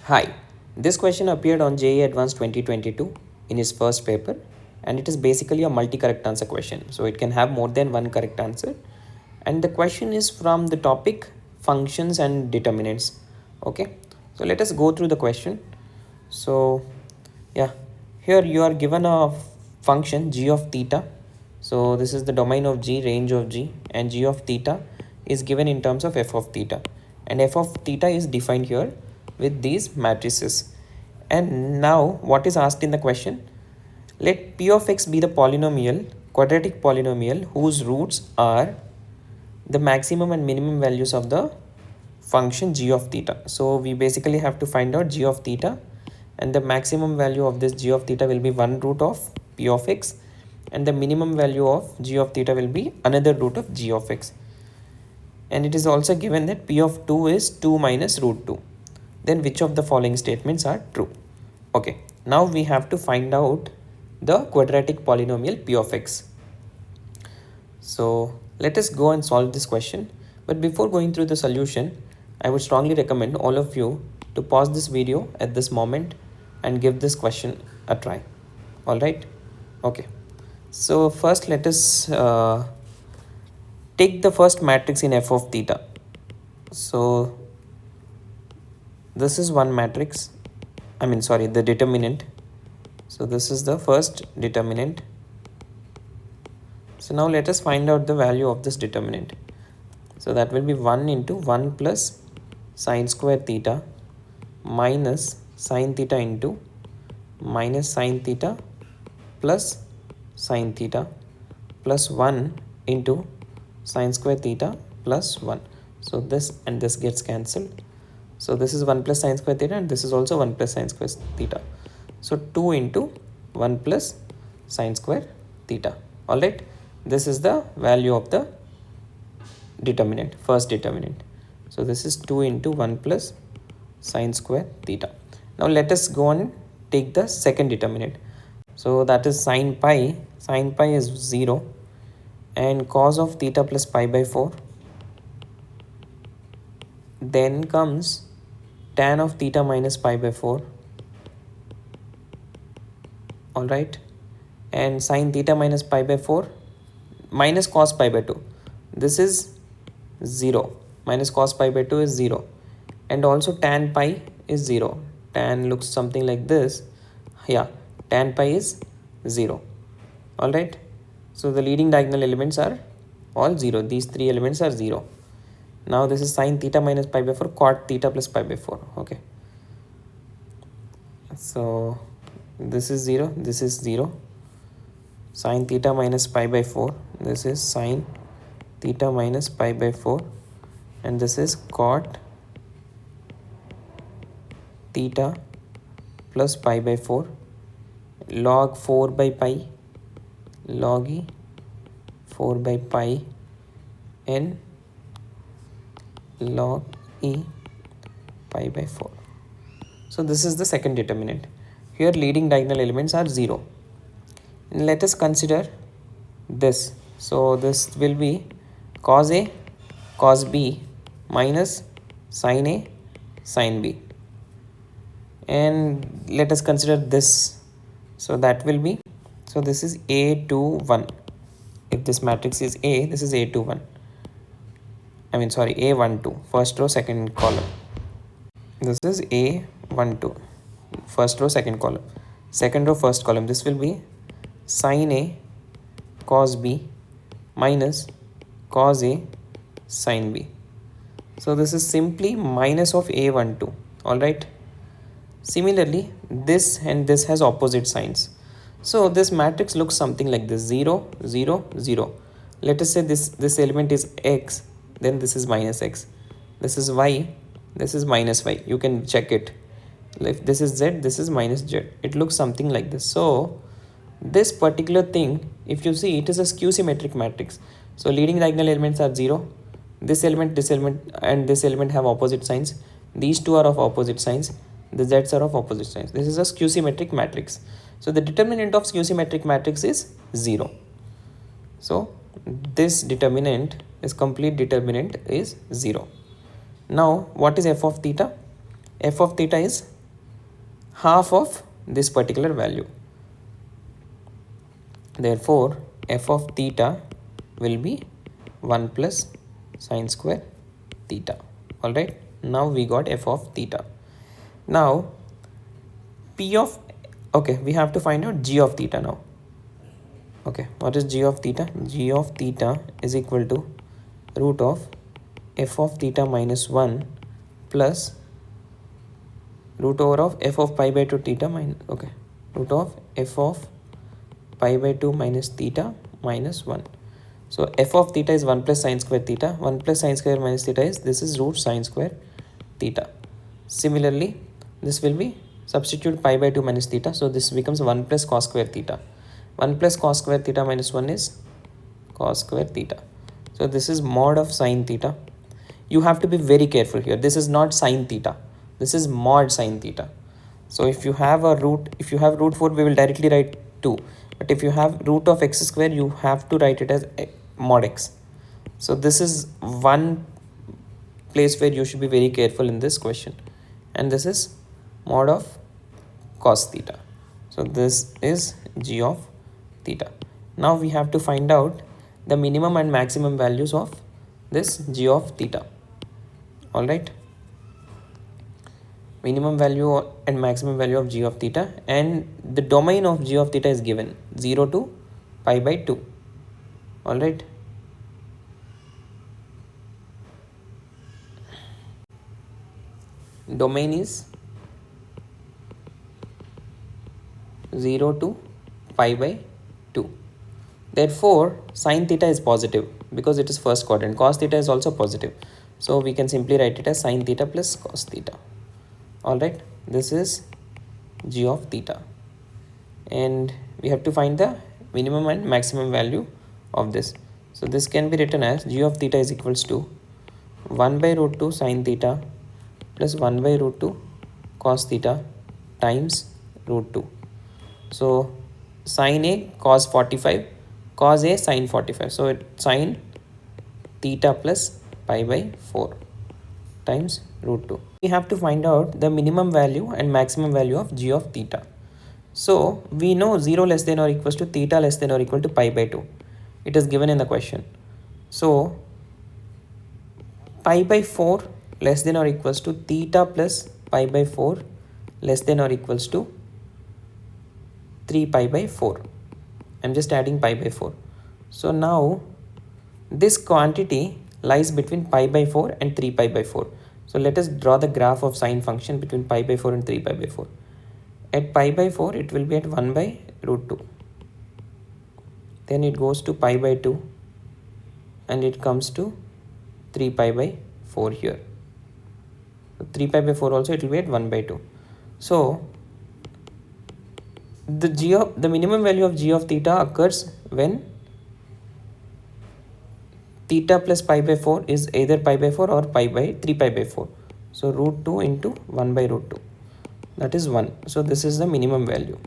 Hi, this question appeared on JEE Advanced 2022 in his first paper, and it is basically a multi-correct answer question. So it can have more than one correct answer. And the question is from the topic functions and determinants. Okay, so let us go through the question. So yeah, here you are given a function g of theta. So this is the domain of g, range of g, and g of theta is given in terms of f of theta, and f of theta is defined here with these matrices. And now what is asked in the question? Let p of x be the polynomial, quadratic polynomial whose roots are the maximum and minimum values of the function g of theta. So we basically have to find out g of theta, and the maximum value of this g of theta will be 1 root of p of x, and the minimum value of g of theta will be another root of g of x. And it is also given that p of 2 is 2 minus root 2. Then which of the following statements are true? Okay, now we have to find out the quadratic polynomial p of x. So let us go and solve this question. But before going through the solution, I would strongly recommend all of you to pause this video at this moment and give this question a try. All right. Okay. So first let us take the first matrix in f of theta. So this is one matrix. The determinant. So this is the first determinant. So now let us find out the value of this determinant. So that will be 1 into 1 plus sine square theta minus sine theta into minus sine theta plus sine theta plus 1 into sine square theta plus 1. So this and this gets cancelled. So this is 1 plus sine square theta, and this is also 1 plus sine square theta. So 2 into 1 plus sine square theta. Alright, this is the value of the determinant, first determinant. So this is 2 into 1 plus sine square theta. Now let us go and take the second determinant. So that is sine pi. Sine pi is 0, and cos of theta plus pi by 4. Then comes tan of theta minus pi by 4. Alright, and sine theta minus pi by 4 minus cos pi by 2. This is 0. Minus cos pi by 2 is 0. And also tan pi is 0. Tan looks something like this. Yeah, tan pi is 0. Alright, so the leading diagonal elements are all 0. These three elements are 0. Now this is sine theta minus pi by 4, cot theta plus pi by 4. Okay, so this is 0, this is 0. Sine theta minus pi by 4, this is sine theta minus pi by 4, and this is cot theta plus pi by 4, log 4 by pi, log e 4 by pi, and log e pi by 4. So this is the second determinant. Here leading diagonal elements are 0. And let us consider this. So this will be cos A cos B minus sin A sin B. And let us consider this. So that will be, so this is A21. If this matrix is A, this is A21. A12, first row, second column. This is A12, first row, second column. Second row, first column. This will be sin A cos B minus cos A sin B. So this is simply minus of A12. Alright. Similarly, this and this has opposite signs. So this matrix looks something like this: 0, 0, 0. Let us say this element is x, then this is minus x. This is y, this is minus y. You can check it. If this is z, this is minus z. It looks something like this. So this particular thing, if you see, it is a skew symmetric matrix. So leading diagonal elements are 0. This element, and this element have opposite signs. These two are of opposite signs. The z's are of opposite signs. This is a skew symmetric matrix. So the determinant of skew symmetric matrix is 0. So this determinant is complete determinant is 0. Now what is f of theta? F of theta is half of this particular value. Therefore, f of theta will be 1 plus sine square theta. Alright, now we got f of theta. Now, p of, okay, we have to find out g of theta now. Okay, what is g of theta? G of theta is equal to root of f of theta minus 1 plus root over of f of pi by 2 theta minus, okay, root of f of pi by 2 minus theta minus 1. So f of theta is 1 plus sine square theta. 1 plus sine square minus theta is, this is root sine square theta. Similarly, this will be substitute pi by 2 minus theta. So this becomes 1 plus cos square theta. 1 plus cos square theta minus 1 is cos square theta. So this is mod of sine theta. You have to be very careful here. This is not sine theta. This is mod sine theta. So if you have a root, if you have root 4, we will directly write 2. But if you have root of x square, you have to write it as mod x. So this is one place where you should be very careful in this question. And this is mod of cos theta. So this is g of theta. Now we have to find out the minimum and maximum values of this g of theta. Alright. Minimum value and maximum value of g of theta, and the domain of g of theta is given 0 to pi by 2. Alright. Domain is 0 to pi by 2. Therefore, sine theta is positive because it is first quadrant. Cos theta is also positive. So we can simply write it as sine theta plus cos theta. Alright, this is g of theta. And we have to find the minimum and maximum value of this. So this can be written as g of theta is equals to 1 by root 2 sine theta plus 1 by root 2 cos theta times root 2. So sine A cos 45, cos A sine 45. So it sine theta plus pi by 4 times root 2. We have to find out the minimum value and maximum value of g of theta. So we know 0 less than or equals to theta less than or equal to pi by 2. It is given in the question. So pi by 4 less than or equals to theta plus pi by 4 less than or equals to 3 pi by 4. I'm just adding pi by 4. So now this quantity lies between pi by 4 and 3 pi by 4. So let us draw the graph of sine function between pi by 4 and 3 pi by 4. At pi by 4, it will be at 1 by root 2. Then it goes to pi by 2 and it comes to 3 pi by 4 here. So 3 pi by 4 also it will be at 1 by 2. So the minimum value of g of theta occurs when theta plus pi by 4 is either pi by 4 or pi by 3 pi by 4. So root 2 into 1 by root 2. That is 1. So this is the minimum value.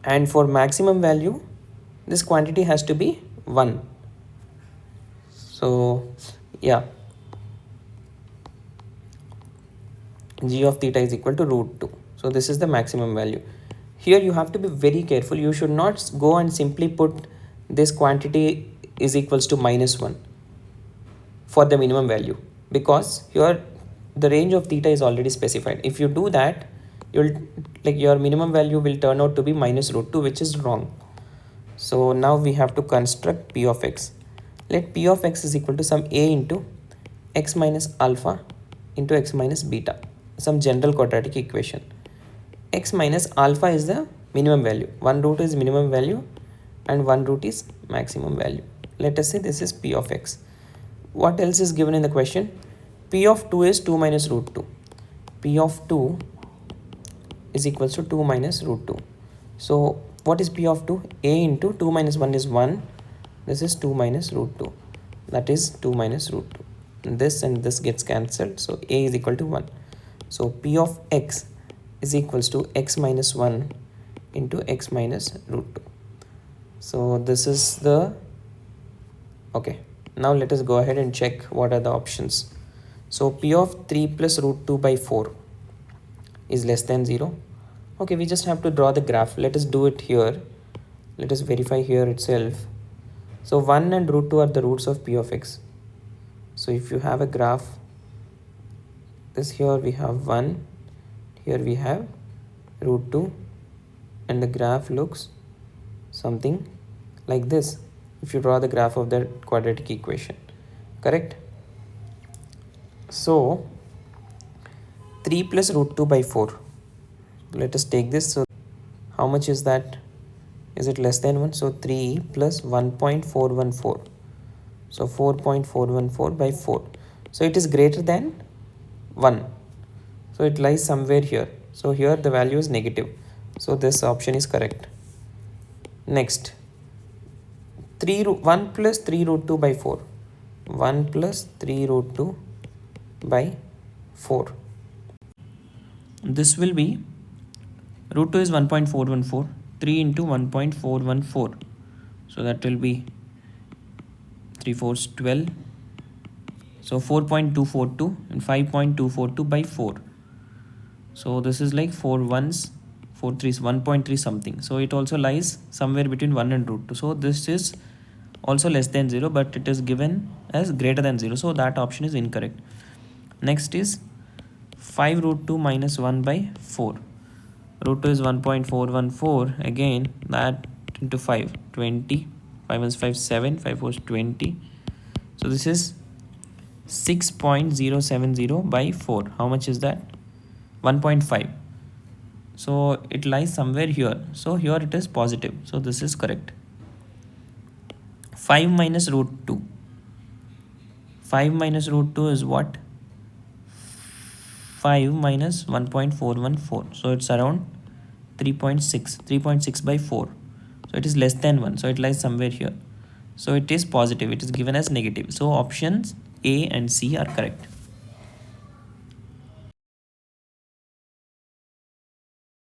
And for maximum value, this quantity has to be 1. So yeah, g of theta is equal to root 2. So this is the maximum value. Here you have to be very careful. You should not go and simply put this quantity is equals to minus 1 for the minimum value, because here the range of theta is already specified. If you do that, your minimum value will turn out to be minus root 2, which is wrong. So now we have to construct p of x. Let p of x is equal to some a into x minus alpha into x minus beta, some general quadratic equation. X minus alpha is the minimum value. One root is minimum value and one root is maximum value. Let us say this is p of x. What else is given in the question? P of 2 is 2 minus root 2. P of 2 is equals to 2 minus root 2. So what is p of 2? A into 2 minus 1 is 1. This is 2 minus root 2. That is 2 minus root 2. And this gets cancelled. So a is equal to 1. So p of x is equals to x minus 1 into x minus root 2. So this is the, okay. Now let us go ahead and check what are the options. So p of 3 plus root 2 by 4 is less than 0. Okay, we just have to draw the graph. Let us do it here. Let us verify here itself. So 1 and root 2 are the roots of p of x. So if you have a graph, this here we have 1, here we have root 2, and the graph looks something like this if you draw the graph of that quadratic equation, correct? So 3 plus root 2 by 4. Let us take this. So how much is that? Is it less than 1? So 3 plus 1.414. So 4.414 by 4. So it is greater than 1. So it lies somewhere here. So here the value is negative. So this option is correct. Next, 1 plus 3 root 2 by 4. 1 plus 3 root 2 by 4. This will be, root 2 is 1.414. 3 into 1.414. So that will be 3 4s 12. So 4.242 and 5.242 by 4. So this is like 4 1s, 4 3s, 1.3 something. So it also lies somewhere between 1 and root 2. So this is also less than 0, but it is given as greater than 0. So that option is incorrect. Next is 5 root 2 minus 1 by 4. Root 2 is 1.414. Again, that into 5, 20. 5 1 is 5, 7. 5 4 is 20. So this is 6.070 by 4. How much is that? 1.5. So it lies somewhere here. So here it is positive. So this is correct. 5 minus root 2. 5 minus root 2 is what? 5 minus 1.414. So it's around 3.6. 3.6 by 4. So it is less than 1. So it lies somewhere here. So it is positive. It is given as negative. So options A and C are correct.